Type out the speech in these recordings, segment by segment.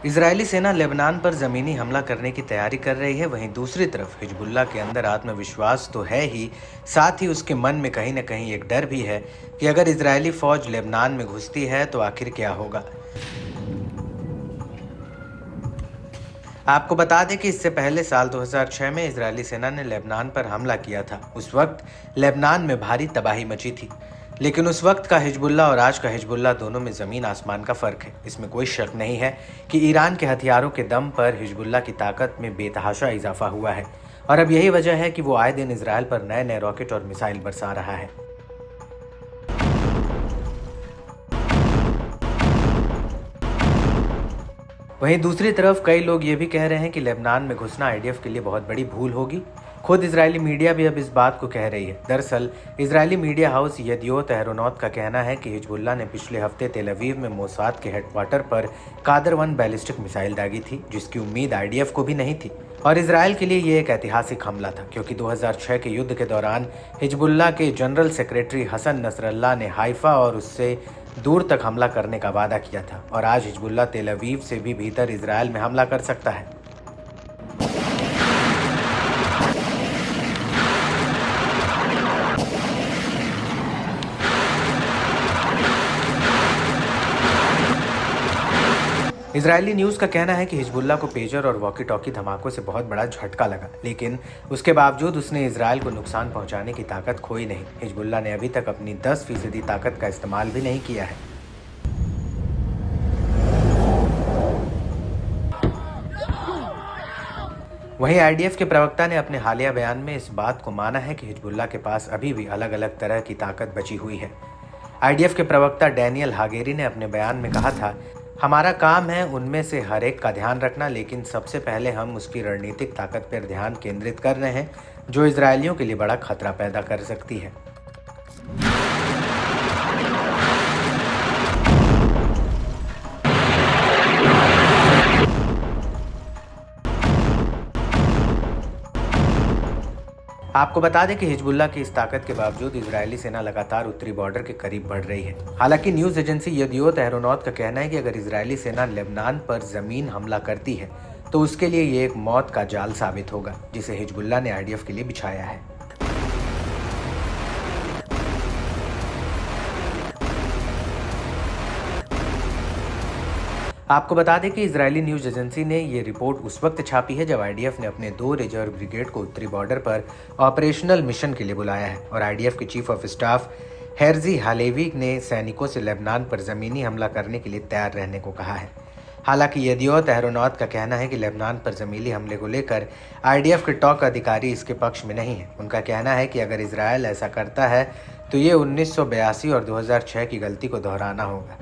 Israeli सेना Lebanon पर ज़मीनी हमला करने की तैयारी कर रही है। वहीं दूसरी तरफ हिजबुल्लाह के अंदर आत्मविश्वास तो है ही, साथ ही उसके मन में कहीं न कहीं एक डर भी है कि अगर इजरायली फ़ौज लेबनान में घुसती है तो आखिर क्या होगा। आपको बता दें कि इससे पहले साल 2006 में इजरायली सेना ने लेबनान पर हमला किया था। उस वक्त लेबनान में भारी तबाही मची थी, लेकिन उस वक्त का हिजबुल्लाह और आज का हिजबुल्लाह दोनों में ज़मीन आसमान का फ़र्क है। इसमें कोई शक नहीं है कि ईरान के हथियारों के दम पर हिजबुल्लाह की ताकत में बेतहाशा इजाफा हुआ है और अब यही वजह है कि वो आए दिन इसराइल पर नए नए रॉकेट और मिसाइल बरसा रहा है। वहीं दूसरी तरफ कई लोग ये भी कह रहे हैं कि लेबनान में घुसना आईडीएफ के लिए बहुत बड़ी भूल होगी। खुद इजरायली मीडिया भी अब इस बात को कह रही है। दरअसल इजरायली मीडिया हाउस येदियोत एहरोनॉट का कहना है कि हिजबुल्लाह ने पिछले हफ्ते तेल अवीव में मोसाद के हेडक्वार्टर पर कादर-1 बैलिस्टिक मिसाइल दागी थी, जिसकी उम्मीद आईडीएफ को भी नहीं थी। और इसराइल के लिए ये एक ऐतिहासिक हमला था, क्योंकि 2006 के युद्ध के दौरान हिजबुल्लाह के जनरल सेक्रेटरी हसन नसरल्लाह ने हाइफा और उससे दूर तक हमला करने का वादा किया था और आज हिजबुल्लाह तेल अवीव से भी भीतर इसराइल में हमला कर सकता है। इजरायली न्यूज़ का कहना है कि हिजबुल्लाह को पेजर और वॉकी टॉकी धमाकों से बहुत बड़ा झटका लगा, लेकिन उसके बावजूद उसने इसराइल को नुकसान पहुंचाने की ताकत खोई नहीं। हिजबुल्लाह ने अभी तक अपनी 10% ताकत का इस्तेमाल भी नहीं किया है। वहीं आईडीएफ के प्रवक्ता ने अपने हालिया बयान में इस बात को माना है कि हिजबुल्लाह के पास अभी भी अलग अलग तरह की ताकत बची हुई है। आईडीएफ के प्रवक्ता डैनियल हागेरी ने अपने बयान में कहा था, हमारा काम है उनमें से हर एक का ध्यान रखना, लेकिन सबसे पहले हम उसकी रणनीतिक ताकत पर ध्यान केंद्रित कर रहे हैं जो इजरायलियों के लिए बड़ा खतरा पैदा कर सकती है। आपको बता दें कि हिजबुल्लाह की इस ताकत के बावजूद इजरायली सेना लगातार उत्तरी बॉर्डर के करीब बढ़ रही है। हालांकि न्यूज़ एजेंसी येदियोत एहरोनॉट का कहना है कि अगर इजरायली सेना लेबनान पर ज़मीन हमला करती है तो उसके लिए ये एक मौत का जाल साबित होगा, जिसे हिजबुल्लाह ने आईडीएफ के लिए बिछाया है। आपको बता दें कि इजरायली न्यूज़ एजेंसी ने ये रिपोर्ट उस वक्त छापी है जब आईडीएफ ने अपने 2 रिजर्व ब्रिगेड को उत्तरी बॉर्डर पर ऑपरेशनल मिशन के लिए बुलाया है और आईडीएफ के चीफ ऑफ स्टाफ हेर्जी हालेवी ने सैनिकों से लेबनान पर ज़मीनी हमला करने के लिए तैयार रहने को कहा है। हालांकि येदियोत एहरोनॉट का कहना है कि लेबनान पर ज़मीनी हमले को लेकर आईडीएफ के टॉप अधिकारी इसके पक्ष में नहीं है। उनका कहना है कि अगर इसराइल ऐसा करता है तो ये 1982 और 2006 की गलती को दोहराना होगा।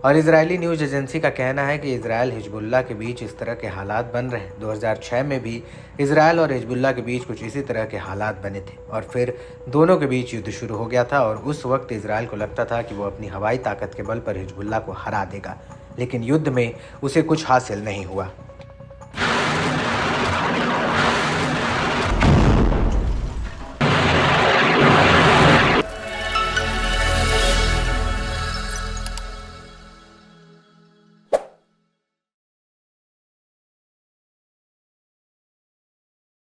और इजरायली न्यूज़ एजेंसी का कहना है कि इजराइल हिजबुल्लाह के बीच इस तरह के हालात बन रहे हैं। 2006 में भी इजराइल और हिजबुल्लाह के बीच कुछ इसी तरह के हालात बने थे और फिर दोनों के बीच युद्ध शुरू हो गया था और उस वक्त इजराइल को लगता था कि वो अपनी हवाई ताकत के बल पर हिजबुल्लाह को हरा देगा, लेकिन युद्ध में उसे कुछ हासिल नहीं हुआ।